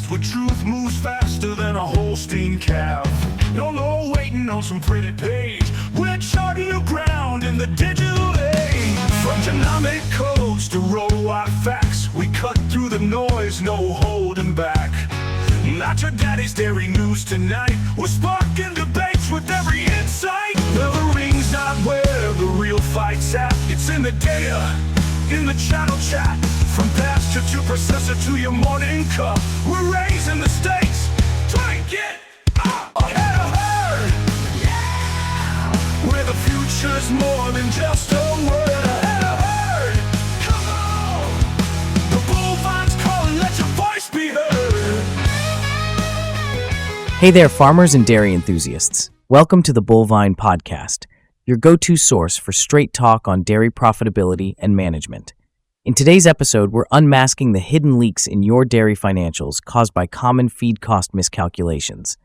Podcast, where truth moves faster than a Holstein calf. No waiting on some pretty page. We're charting new ground in the digital age. From genomic codes to row-wide facts, we cut through the noise, no holding back. Not your daddy's dairy news tonight. We're sparking debates with every insight. The ring's not where the real fight's at. It's in the data, in the channel chat. From pasture to processor to your morning cup, we're raising the stakes. Try and get ahead of herd. Yeah! Where the future's more than just a word. Ahead of herd. Come on! The Bullvine's calling, let your voice be heard. Hey there, farmers and dairy enthusiasts. Welcome to the Bullvine Podcast, your go-to source for straight talk on dairy profitability and management. In today's episode, we're unmasking the hidden leaks in your dairy financials caused by common feed cost miscalculations.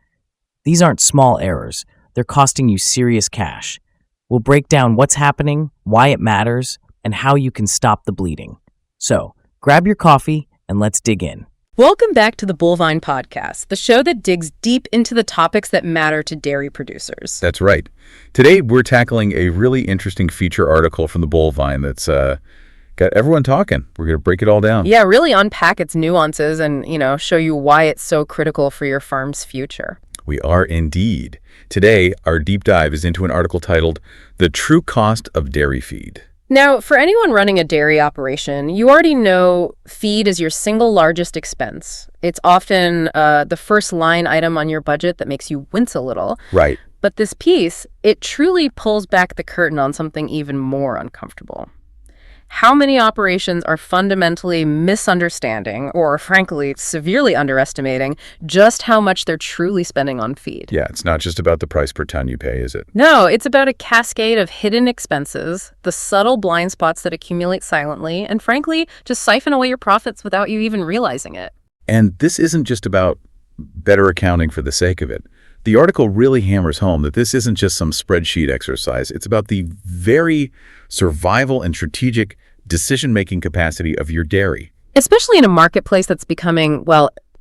These aren't small errors. They're costing you serious cash. We'll break down what's happening, why it matters, and how you can stop the bleeding. So, grab your coffee and let's dig in. Welcome back to the Bullvine Podcast, the show that digs deep into the topics that matter to dairy producers. That's right. Today, we're tackling a really interesting feature article from the Bullvine that's got everyone talking. We're going to break it all down. Yeah, really unpack its nuances and, show you why it's so critical for your farm's future. We are indeed. Today, our deep dive is into an article titled, "The True Cost of Dairy Feed." Now, for anyone running a dairy operation, you already know feed is your single largest expense. It's often the first line item on your budget that makes you wince a little. Right. But this piece, it truly pulls back the curtain on something even more uncomfortable. How many operations are fundamentally misunderstanding or, frankly, severely underestimating just how much they're truly spending on feed? Yeah, it's not just about the price per ton you pay, is it? No, it's about a cascade of hidden expenses, the subtle blind spots that accumulate silently, and frankly, just siphon away your profits without you even realizing it. And this isn't just about better accounting for the sake of it. The article really hammers home that this isn't just some spreadsheet exercise. It's about the very survival and strategic decision-making capacity of your dairy. Especially in a marketplace that's becoming,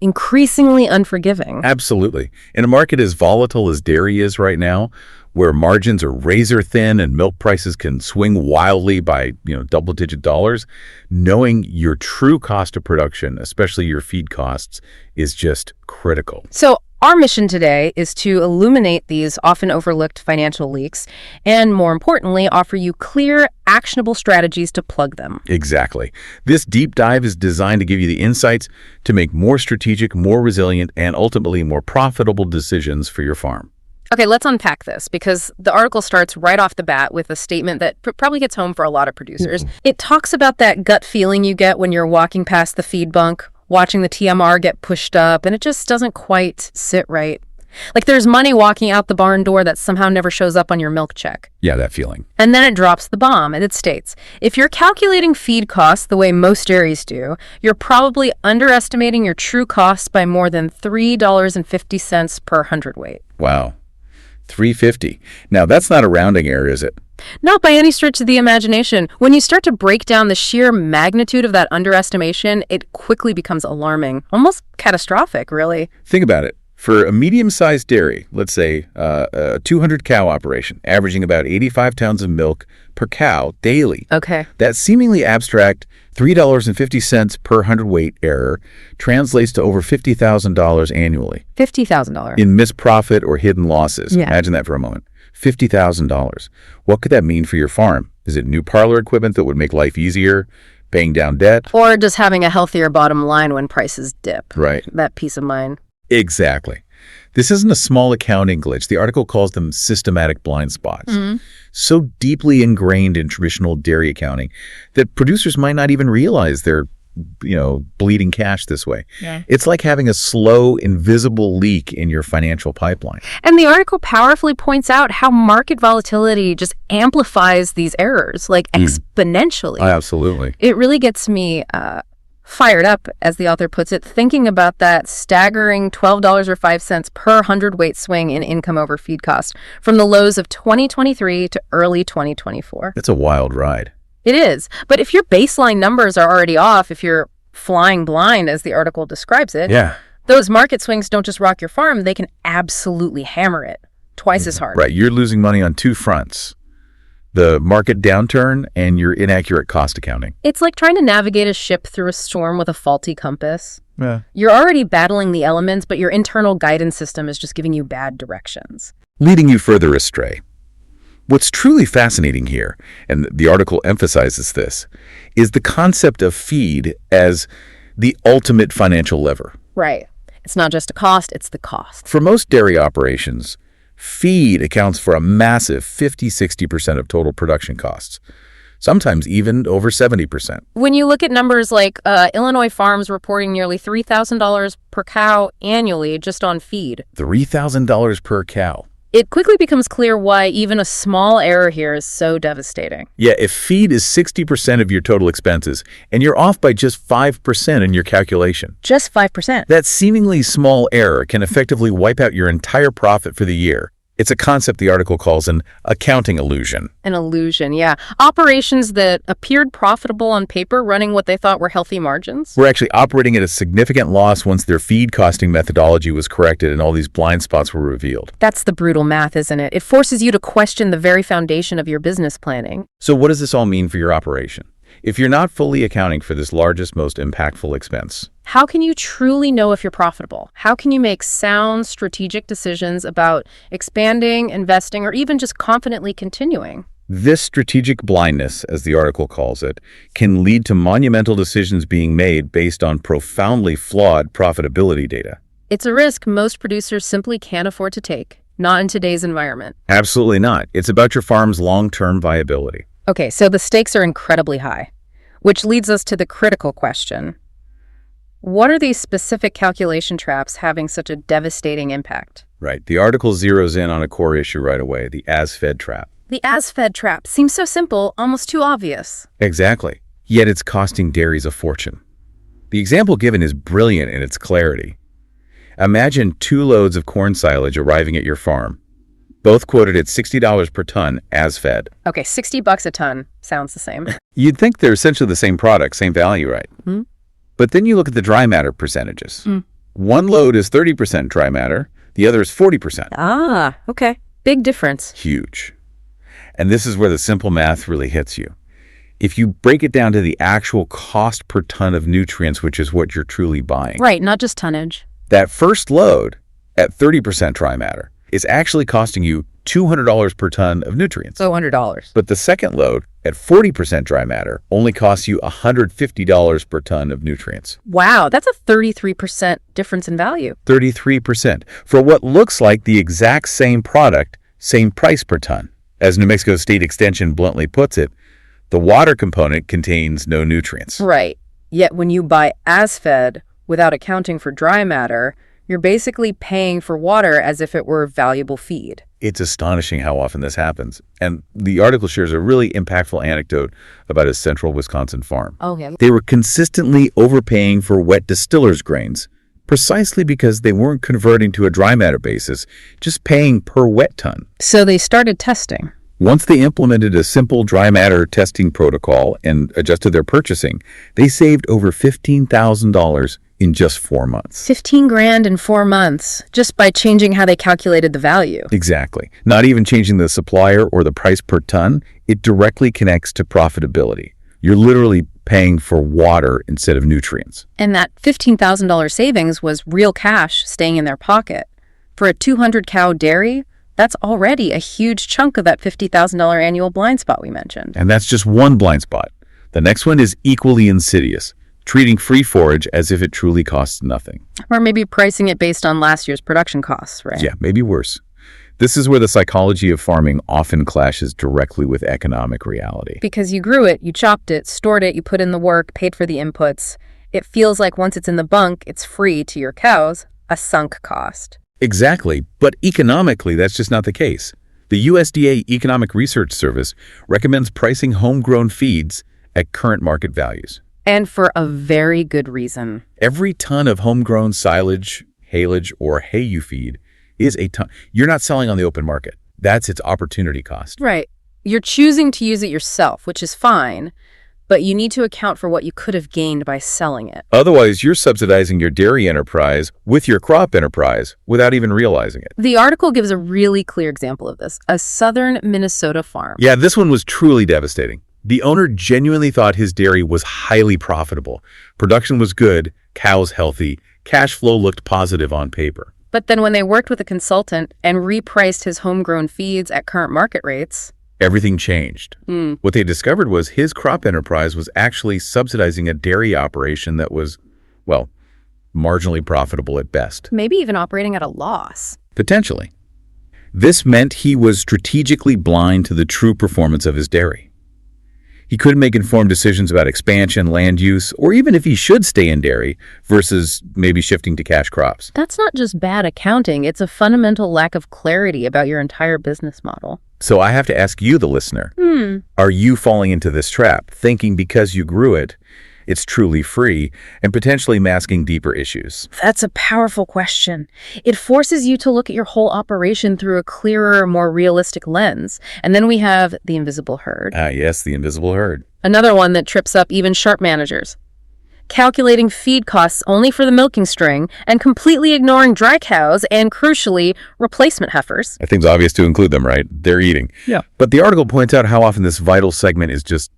increasingly unforgiving. Absolutely. In a market as volatile as dairy is right now, where margins are razor thin and milk prices can swing wildly by, double-digit dollars, knowing your true cost of production, especially your feed costs, is just critical. So our mission today is to illuminate these often overlooked financial leaks and, more importantly, offer you clear, actionable strategies to plug them. Exactly. This deep dive is designed to give you the insights to make more strategic, more resilient, and ultimately more profitable decisions for your farm. Okay, let's unpack this because the article starts right off the bat with a statement that probably gets home for a lot of producers. It talks about that gut feeling you get when you're walking past the feed bunk, watching the TMR get pushed up, and it just doesn't quite sit right. Like there's money walking out the barn door that somehow never shows up on your milk check. Yeah, that feeling. And then it drops the bomb, and it states, if you're calculating feed costs the way most dairies do, you're probably underestimating your true costs by more than $3.50 per hundredweight. Wow. $3.50. Now, that's not a rounding error, is it? Not by any stretch of the imagination. When you start to break down the sheer magnitude of that underestimation, it quickly becomes alarming, almost catastrophic, really. Think about it. For a medium-sized dairy, let's say a 200-cow operation, averaging about 85 pounds of milk per cow daily. Okay. That seemingly abstract $3.50 per hundredweight error translates to over $50,000 annually. $50,000. In missed profit or hidden losses. Yeah. Imagine that for a moment. $50,000. What could that mean for your farm? Is it new parlor equipment that would make life easier? Paying down debt? Or just having a healthier bottom line when prices dip. Right. That peace of mind. Exactly. This isn't a small accounting glitch. The article calls them systematic blind spots. So deeply ingrained in traditional dairy accounting that producers might not even realize they're, bleeding cash this way. Yeah. It's like having a slow, invisible leak in your financial pipeline. And the article powerfully points out how market volatility just amplifies these errors, exponentially. Absolutely. It really gets me fired up, as the author puts it, thinking about that staggering $12.05 per hundredweight swing in income over feed cost from the lows of 2023 to early 2024. It's a wild ride. It is. But if your baseline numbers are already off, if you're flying blind, as the article describes it, Those market swings don't just rock your farm, they can absolutely hammer it twice as hard. Right. You're losing money on two fronts. The market downturn and your inaccurate cost accounting. It's like trying to navigate a ship through a storm with a faulty compass. Yeah. You're already battling the elements, but your internal guidance system is just giving you bad directions. Leading you further astray. What's truly fascinating here, and the article emphasizes this, is the concept of feed as the ultimate financial lever. Right. It's not just a cost, it's the cost. For most dairy operations, feed accounts for a massive 50-60% of total production costs, sometimes even over 70%. When you look at numbers like Illinois farms reporting nearly $3,000 per cow annually just on feed. $3,000 per cow. It quickly becomes clear why even a small error here is so devastating. Yeah, if feed is 60% of your total expenses, and you're off by just 5% in your calculation, Just 5%. that seemingly small error can effectively wipe out your entire profit for the year. It's a concept the article calls an accounting illusion. An illusion, yeah. Operations that appeared profitable on paper running what they thought were healthy margins. We're actually operating at a significant loss once their feed costing methodology was corrected and all these blind spots were revealed. That's the brutal math, isn't it? It forces you to question the very foundation of your business planning. So what does this all mean for your operation? If you're not fully accounting for this largest, most impactful expense, How can you truly know if you're profitable? How can you make sound, strategic decisions about expanding, investing, or even just confidently continuing? this strategic blindness, as the article calls it, can lead to monumental decisions being made based on profoundly flawed profitability data. It's a risk most producers simply can't afford to take, not in today's environment. Absolutely not. It's about your farm's long-term viability. Okay, so the stakes are incredibly high, which leads us to the critical question. What are these specific calculation traps having such a devastating impact? Right. The article zeroes in on a core issue right away, the as-fed trap. The as-fed trap seems so simple, almost too obvious. Exactly. Yet it's costing dairies a fortune. The example given is brilliant in its clarity. Imagine 2 loads of corn silage arriving at your farm, both quoted at $60 per ton as fed. Okay, $60 a ton sounds the same. You'd think they're essentially the same product, same value, right? Hmm? But then you look at the dry matter percentages. One load is 30% dry matter, the other is 40%. Ah, okay. Big difference. Huge. And this is where the simple math really hits you. If you break it down to the actual cost per ton of nutrients, which is what you're truly buying, Right, not just tonnage. that first load at 30% dry matter is actually costing you $200 per ton of nutrients. $100. But the second load at 40% dry matter only costs you $150 per ton of nutrients. Wow, that's a 33% difference in value. 33% for what looks like the exact same product, same price per ton. As New Mexico State Extension bluntly puts it, the water component contains no nutrients. Right. Yet when you buy as-fed without accounting for dry matter, you're basically paying for water as if it were valuable feed. It's astonishing how often this happens. And the article shares a really impactful anecdote about a central Wisconsin farm. Okay. They were consistently overpaying for wet distillers grains, precisely because they weren't converting to a dry matter basis, just paying per wet ton. So they started testing. Once they implemented a simple dry matter testing protocol and adjusted their purchasing, they saved over $15,000 in just 4 months. 15 grand in 4 months, just by changing how they calculated the value. Exactly. Not even changing the supplier or the price per ton, it directly connects to profitability. You're literally paying for water instead of nutrients. And that $15,000 savings was real cash staying in their pocket. For a 200-cow dairy, that's already a huge chunk of that $50,000 annual blind spot we mentioned. And that's just one blind spot. The next one is equally insidious, treating free forage as if it truly costs nothing. Or maybe pricing it based on last year's production costs, right? Yeah, maybe worse. This is where the psychology of farming often clashes directly with economic reality. Because you grew it, you chopped it, stored it, you put in the work, paid for the inputs. It feels like once it's in the bunk, it's free to your cows, a sunk cost. Exactly, but economically, that's just not the case. The USDA Economic Research Service recommends pricing homegrown feeds at current market values. And for a very good reason. Every ton of homegrown silage, haylage, or hayu feed is a ton. You're not selling on the open market. That's its opportunity cost. Right. You're choosing to use it yourself, which is fine. but you need to account for what you could have gained by selling it. Otherwise, you're subsidizing your dairy enterprise with your crop enterprise without even realizing it. The article gives a really clear example of this, a southern Minnesota farm. Yeah, this one was truly devastating. The owner genuinely thought his dairy was highly profitable. Production was good, cows healthy, cash flow looked positive on paper. But then when they worked with a consultant and repriced his homegrown feeds at current market rates, everything changed. What they discovered was his crop enterprise was actually subsidizing a dairy operation that was, well, marginally profitable at best. maybe even operating at a loss. Potentially. This meant he was strategically blind to the true performance of his dairy. He couldn't make informed decisions about expansion, land use, or even if he should stay in dairy versus maybe shifting to cash crops. That's not just bad accounting, it's a fundamental lack of clarity about your entire business model. So I have to ask you, the listener, are you falling into this trap, thinking because you grew it, it's truly free, and potentially masking deeper issues? That's a powerful question. It forces you to look at your whole operation through a clearer, more realistic lens. And then we have the invisible herd. Yes, the invisible herd. Another one that trips up even sharp managers. Calculating feed costs only for the milking string and completely ignoring dry cows and, crucially, replacement heifers. I think it's obvious to include them, right? They're eating. Yeah. But the article points out how often this vital segment is just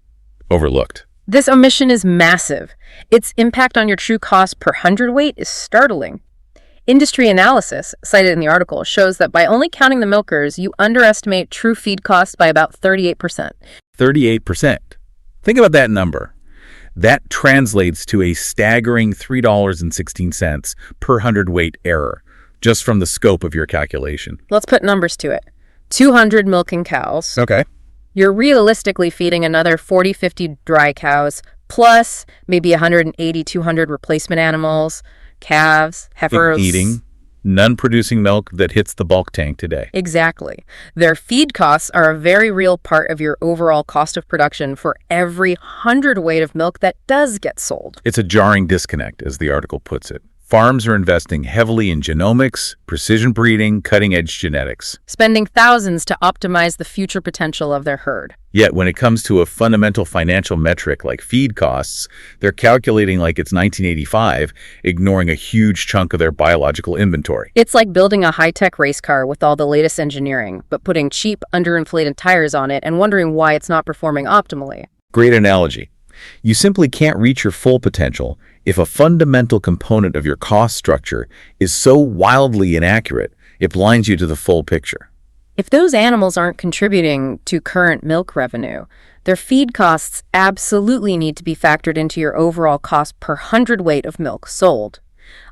overlooked. This omission is massive. Its impact on your true cost per hundredweight is startling. Industry analysis, cited in the article, shows that by only counting the milkers, you underestimate true feed costs by about 38%. 38%. Think about that number. That translates to a staggering $3.16 per hundredweight error, just from the scope of your calculation. Let's put numbers to it. 200 milking cows. Okay. You're realistically feeding another 40, 50 dry cows, plus maybe 180, 200 replacement animals, calves, heifers. Eating, none producing milk that hits the bulk tank today. Exactly. Their feed costs are a very real part of your overall cost of production for every hundredweight of milk that does get sold. It's a jarring disconnect, as the article puts it. Farms are investing heavily in genomics, precision breeding, cutting-edge genetics. Spending thousands to optimize the future potential of their herd. Yet when it comes to a fundamental financial metric like feed costs, they're calculating like it's 1985, ignoring a huge chunk of their biological inventory. It's like building a high-tech race car with all the latest engineering, but putting cheap, underinflated tires on it and wondering why it's not performing optimally. Great analogy. You simply can't reach your full potential if a fundamental component of your cost structure is so wildly inaccurate, it blinds you to the full picture. If those animals aren't contributing to current milk revenue, their feed costs absolutely need to be factored into your overall cost per hundredweight of milk sold.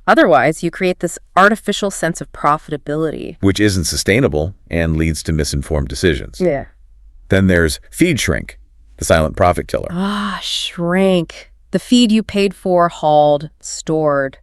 Otherwise, you create this artificial sense of profitability. Which isn't sustainable and leads to misinformed decisions. Yeah. Then there's feed shrink, the silent profit killer. Shrink. The feed you paid for, hauled, stored,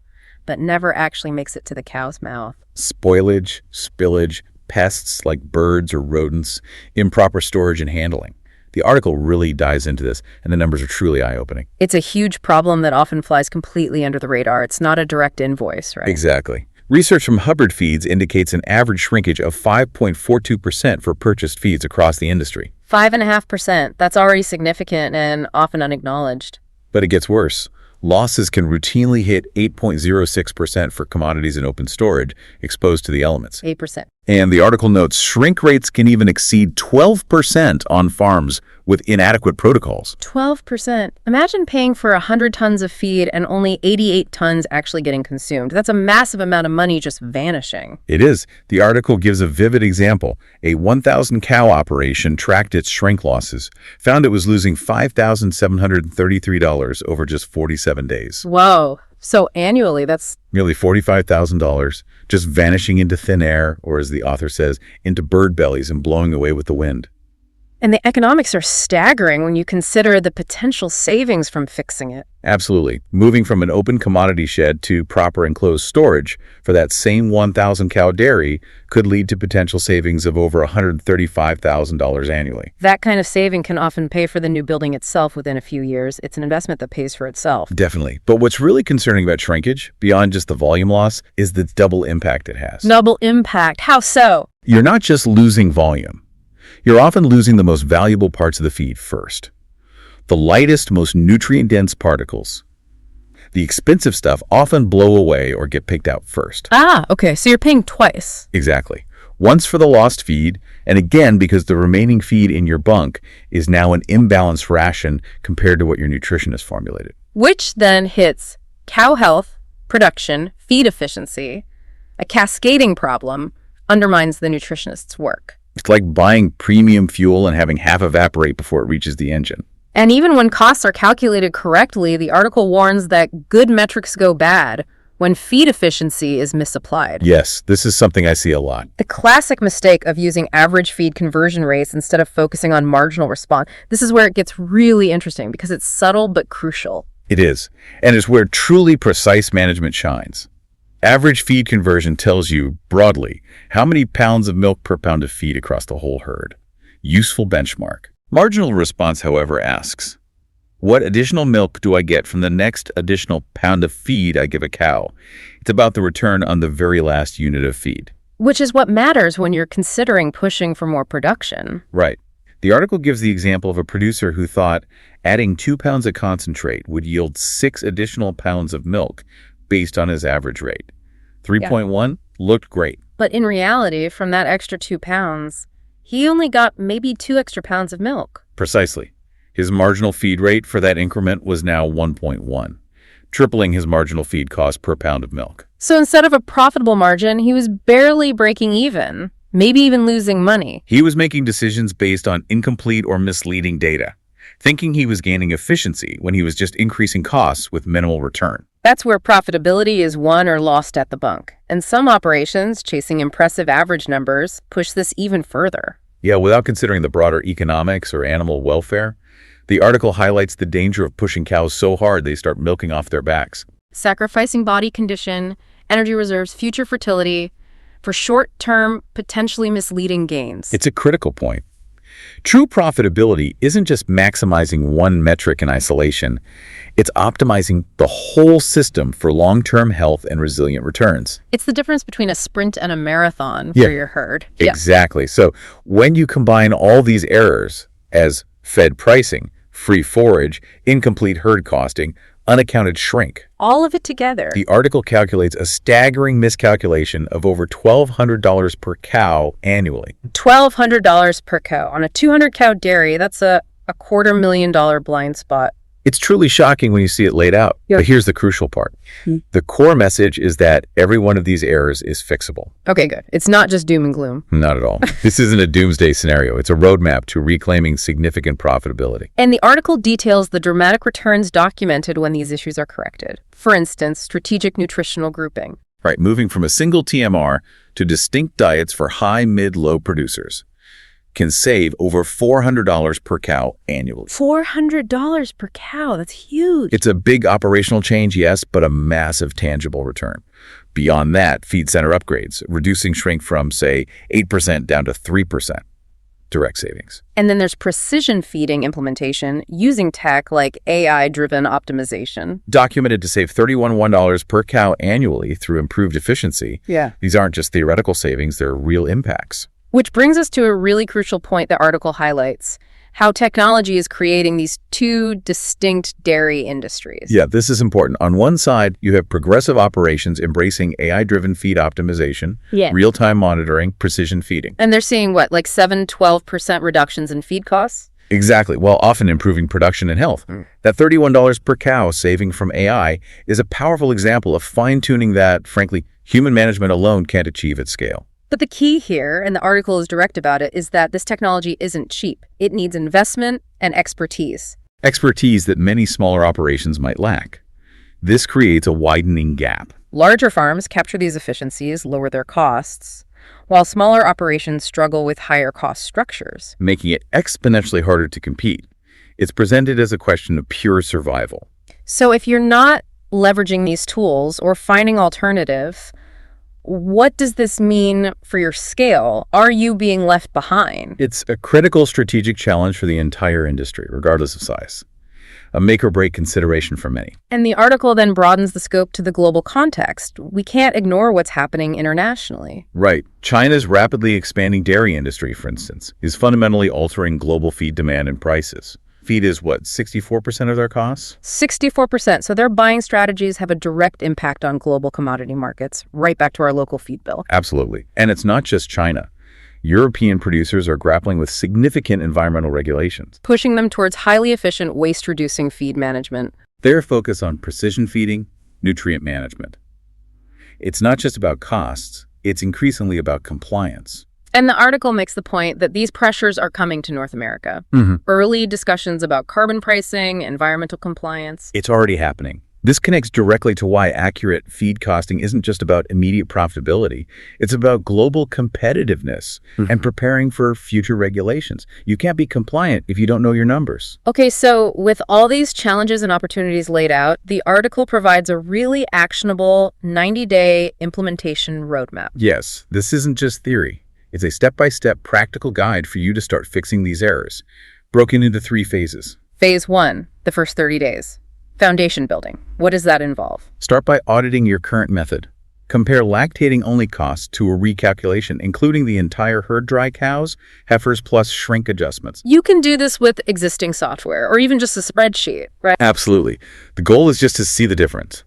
but never actually makes it to the cow's mouth. Spoilage, spillage, pests like birds or rodents, improper storage and handling. The article really dives into this, and the numbers are truly eye-opening. It's a huge problem that often flies completely under the radar. It's not a direct invoice, right? Exactly. Research from Hubbard Feeds indicates an average shrinkage of 5.42% for purchased feeds across the industry. 5.5%. That's already significant and often unacknowledged. But it gets worse. Losses can routinely hit 8.06% for commodities in open storage exposed to the elements. 8%. And the article notes shrink rates can even exceed 12% on farms with inadequate protocols. 12%. Imagine paying for 100 tons of feed and only 88 tons actually getting consumed. That's a massive amount of money just vanishing. It is. The article gives a vivid example. A 1,000 cow operation tracked its shrink losses, found it was losing $5,733 over just 47 days. Whoa. So annually, that's Nearly $45,000 just vanishing into thin air, or as the author says, into bird bellies and blowing away with the wind. And the economics are staggering when you consider the potential savings from fixing it. Absolutely. Moving from an open commodity shed to proper enclosed storage for that same 1,000 cow dairy could lead to potential savings of over $135,000 annually. That kind of saving can often pay for the new building itself within a few years. It's an investment that pays for itself. Definitely. But what's really concerning about shrinkage, beyond just the volume loss, is the double impact it has. Double impact. How so? You're not just losing volume. You're often losing the most valuable parts of the feed first. The lightest, most nutrient-dense particles. The expensive stuff often blow away or get picked out first. Ah, okay, so you're paying twice. Exactly. Once for the lost feed, and again because the remaining feed in your bunk is now an imbalanced ration compared to what your nutritionist formulated. Which then hits cow health, production, feed efficiency. A cascading problem undermines the nutritionist's work. It's like buying premium fuel and having half evaporate before it reaches the engine. And even when costs are calculated correctly, the article warns that good metrics go bad when feed efficiency is misapplied. Yes, this is something I see a lot. The classic mistake of using average feed conversion rates instead of focusing on marginal response. This is where it gets really interesting because it's subtle but crucial. It is, and it's where truly precise management shines. Average feed conversion tells you, broadly, how many pounds of milk per pound of feed across the whole herd. Useful benchmark. Marginal response, however, asks, what additional milk do I get from the next additional pound of feed I give a cow? It's about the return on the very last unit of feed. Which is what matters when you're considering pushing for more production. Right. The article gives the example of a producer who thought adding 2 pounds of concentrate would yield 6 additional pounds of milk based on his average rate. 3.1 looked great. But in reality, from that extra 2 pounds, he only got maybe 2 extra pounds of milk. Precisely. His marginal feed rate for that increment was now 1.1, tripling his marginal feed cost per pound of milk. So instead of a profitable margin, he was barely breaking even, maybe even losing money. He was making decisions based on incomplete or misleading data, thinking he was gaining efficiency when he was just increasing costs with minimal return. That's where profitability is won or lost at the bunk. And some operations, chasing impressive average numbers, push this even further. Yeah, without considering the broader economics or animal welfare, the article highlights the danger of pushing cows so hard they start milking off their backs. Sacrificing body condition, energy reserves, future fertility for short-term, potentially misleading gains. It's a critical point. True profitability isn't just maximizing one metric in isolation. It's optimizing the whole system for long-term health and resilient returns. It's the difference between a sprint and a marathon for your herd. Exactly. So when you combine all these errors as fed pricing, free forage, incomplete herd costing, unaccounted shrink, all of it together, the article calculates a staggering miscalculation of over $1,200 per cow annually. $1,200 per cow. On a 200-cow dairy, that's a $250,000 blind spot. It's truly shocking when you see it laid out. Yeah. But here's the crucial part. The core message is that every one of these errors is fixable. Okay, good. It's not just doom and gloom. Not at all. This isn't a doomsday scenario. It's a roadmap to reclaiming significant profitability. And the article details the dramatic returns documented when these issues are corrected. For instance, strategic nutritional grouping. Right, moving from a single TMR to distinct diets for high, mid, low producers can save over $400 per cow annually. $400 per cow, that's huge. It's a big operational change, yes, but a massive tangible return. Beyond that, feed center upgrades, reducing shrink from, say, 8% down to 3%. Direct savings. And then there's precision feeding implementation using tech like AI-driven optimization. Documented to save $31 per cow annually through improved efficiency. Yeah. These aren't just theoretical savings, they're real impacts. Which brings us to a really crucial point the article highlights, how technology is creating these two distinct dairy industries. Yeah, this is important. On one side, you have progressive operations embracing AI-driven feed optimization, real-time monitoring, precision feeding. And they're seeing, what, like 7-12% reductions in feed costs? Exactly, while often improving production and health. That $31 per cow saving from AI is a powerful example of fine-tuning that, frankly, human management alone can't achieve at scale. But the key here, and the article is direct about it, is that this technology isn't cheap. It needs investment and expertise. Expertise that many smaller operations might lack. This creates a widening gap. Larger farms capture these efficiencies, lower their costs, while smaller operations struggle with higher cost structures, making it exponentially harder to compete. It's presented as a question of pure survival. So if you're not leveraging these tools or finding alternatives, what does this mean for your scale? Are you being left behind? It's a critical strategic challenge for the entire industry, regardless of size. A make-or-break consideration for many. And the article then broadens the scope to the global context. We can't ignore what's happening internationally. Right. China's rapidly expanding dairy industry, for instance, is fundamentally altering global feed demand and prices. Feed is what, 64% of their costs? 64%. So their buying strategies have a direct impact on global commodity markets, right back to our local feed bill. Absolutely. And it's not just China. European producers are grappling with significant environmental regulations. Pushing them towards highly efficient, waste-reducing feed management. Their focus on precision feeding, nutrient management. It's not just about costs, it's increasingly about compliance. And the article makes the point that these pressures are coming to North America. Early discussions about carbon pricing, environmental compliance. It's already happening. This connects directly to why accurate feed costing isn't just about immediate profitability. It's about global competitiveness and preparing for future regulations. You can't be compliant if you don't know your numbers. Okay, so with all these challenges and opportunities laid out, the article provides a really actionable 90-day implementation roadmap. Yes, this isn't just theory. It's a step-by-step practical guide for you to start fixing these errors, broken into 3 phases. Phase 1, the first 30 days. Foundation building. What does that involve? Start by auditing your current method. Compare lactating-only costs to a recalculation, including the entire herd dry cows, heifers, plus shrink adjustments. You can do this with existing software or even just a spreadsheet, right? Absolutely. The goal is just to see the difference.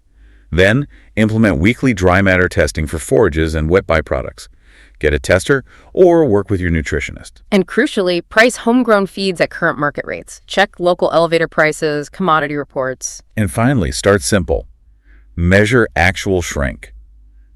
Then, implement weekly dry matter testing for forages and wet byproducts. Get a tester or work with your nutritionist. And crucially, price homegrown feeds at current market rates. Check local elevator prices, commodity reports. And finally, start simple. Measure actual shrink.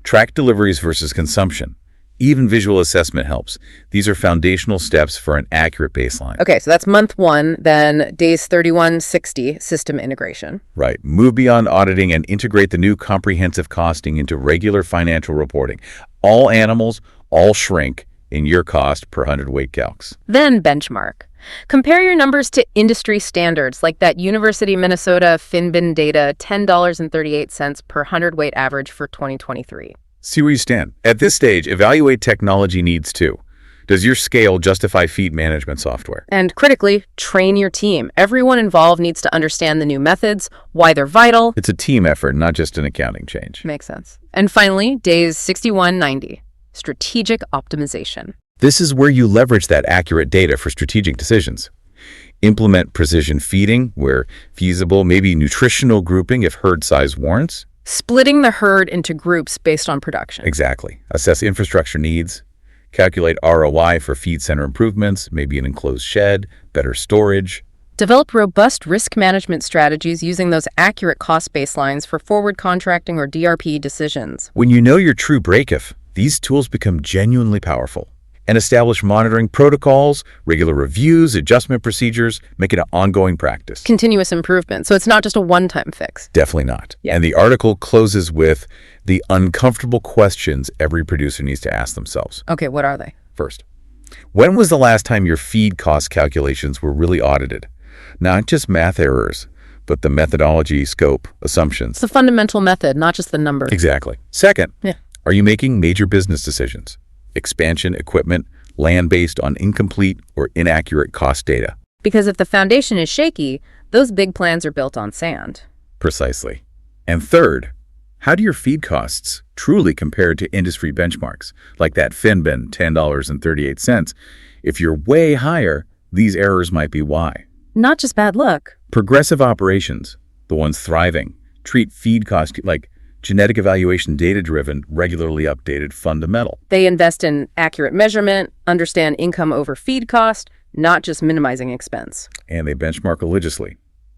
Track deliveries versus consumption. Even visual assessment helps. These are foundational steps for an accurate baseline. Okay, so that's month 1, then days 31-60, system integration. Right. Move beyond auditing and integrate the new comprehensive costing into regular financial reporting. All animals, all shrink in your cost per hundredweight calcs. Then benchmark. Compare your numbers to industry standards like that University of Minnesota FinBin data, $10.38 per hundredweight average for 2023. See where you stand. At this stage, evaluate technology needs too. Does your scale justify feed management software? And critically, train your team. Everyone involved needs to understand the new methods, why they're vital. It's a team effort, not just an accounting change. Makes sense. And finally, days 61-90, strategic optimization. This is where you leverage that accurate data for strategic decisions. Implement precision feeding where feasible, maybe nutritional grouping if herd size warrants. Splitting the herd into groups based on production. Exactly. Assess infrastructure needs. Calculate ROI for feed center improvements, maybe an enclosed shed, better storage. Develop robust risk management strategies using those accurate cost baselines for forward contracting or DRP decisions. When you know your true break-if, these tools become genuinely powerful. And establish monitoring protocols, regular reviews, adjustment procedures, make it an ongoing practice. Continuous improvement. So it's not just a one-time fix. Definitely not. Yeah. And the article closes with the uncomfortable questions every producer needs to ask themselves. Okay, what are they? First, when was the last time your feed cost calculations were really audited? Not just math errors, but the methodology, scope, assumptions. It's the fundamental method, not just the numbers. Exactly. Second, Yeah. are you making major business decisions? Expansion, equipment, land based on incomplete or inaccurate cost data. Because if the foundation is shaky, those big plans are built on sand. Precisely. And third, how do your feed costs truly compare to industry benchmarks, like that FinBin, $10.38? If you're way higher, these errors might be why. Not just bad luck. Progressive operations, the ones thriving, treat feed cost like genetic evaluation data-driven, regularly updated fundamental. They invest in accurate measurement, understand income over feed cost, not just minimizing expense. And they benchmark religiously.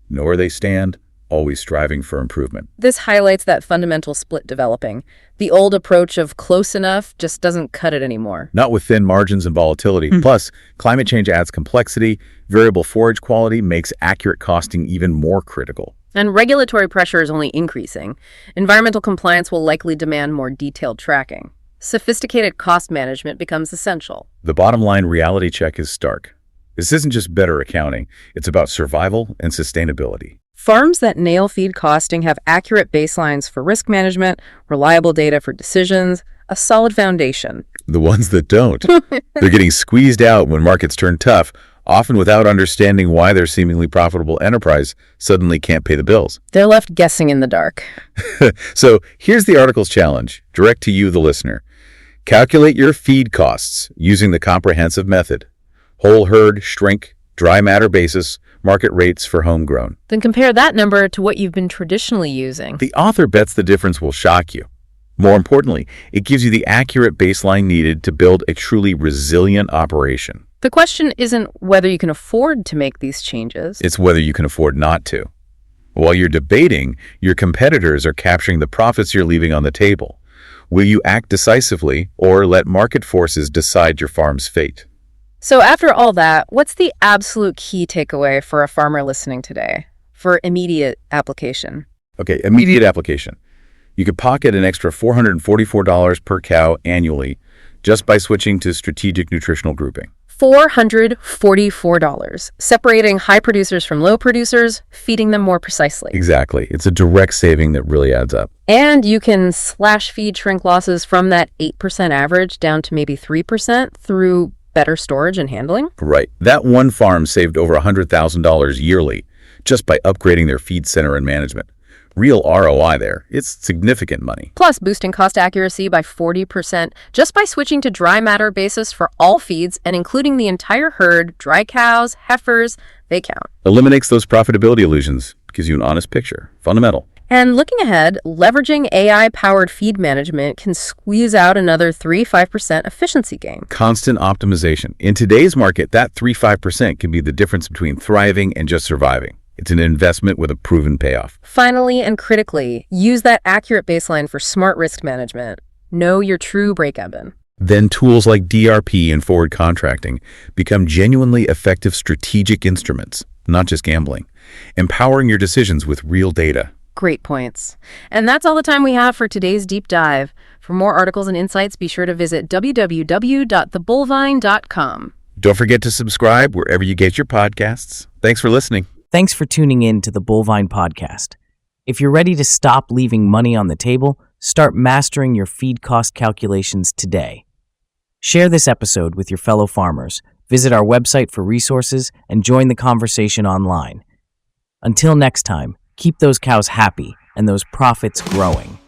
Know where they stand, always striving for improvement. This highlights that fundamental split developing. The old approach of close enough just doesn't cut it anymore. Not with thin margins and volatility. Plus, climate change adds complexity. Variable forage quality makes accurate costing even more critical. And regulatory pressure is only increasing. Environmental compliance will likely demand more detailed tracking. Sophisticated cost management becomes essential. The bottom line reality check is stark. This isn't just better accounting. It's about survival and sustainability. Farms that nail feed costing have accurate baselines for risk management, reliable data for decisions, a solid foundation. The ones that don't, they're getting squeezed out when markets turn tough, often without understanding why their seemingly profitable enterprise suddenly can't pay the bills. They're left guessing in the dark. So here's the article's challenge, direct to you, the listener. Calculate your feed costs using the comprehensive method. Whole herd, shrink, dry matter basis, market rates for homegrown. Then compare that number to what you've been traditionally using. The author bets the difference will shock you. More importantly, it gives you the accurate baseline needed to build a truly resilient operation. The question isn't whether you can afford to make these changes. It's whether you can afford not to. While you're debating, your competitors are capturing the profits you're leaving on the table. Will you act decisively or let market forces decide your farm's fate? So after all that, what's the absolute key takeaway for a farmer listening today for immediate application? Okay, immediate application. You could pocket an extra $444 per cow annually just by switching to strategic nutritional grouping. $444, separating high producers from low producers, feeding them more precisely. Exactly. It's a direct saving that really adds up. And you can slash feed shrink losses from that 8% average down to maybe 3% through better storage and handling. Right. That one farm saved over $100,000 yearly just by upgrading their feed center and management. Real ROI there. It's significant money. Plus boosting cost accuracy by 40% just by switching to dry matter basis for all feeds and including the entire herd, dry cows, heifers, they count. Eliminates those profitability illusions. Gives you an honest picture. Fundamental. And looking ahead, leveraging AI-powered feed management can squeeze out another 3-5% efficiency gain. Constant optimization. In today's market, that 3-5% can be the difference between thriving and just surviving. It's an investment with a proven payoff. Finally and critically, use that accurate baseline for smart risk management. Know your true break-even. Then tools like DRP and forward contracting become genuinely effective strategic instruments, not just gambling, empowering your decisions with real data. Great points. And that's all the time we have for today's deep dive. For more articles and insights, be sure to visit www.thebullvine.com. Don't forget to subscribe wherever you get your podcasts. Thanks for listening. Thanks for tuning in to the Bullvine Podcast. If you're ready to stop leaving money on the table, start mastering your feed cost calculations today. Share this episode with your fellow farmers, visit our website for resources, and join the conversation online. Until next time, keep those cows happy and those profits growing.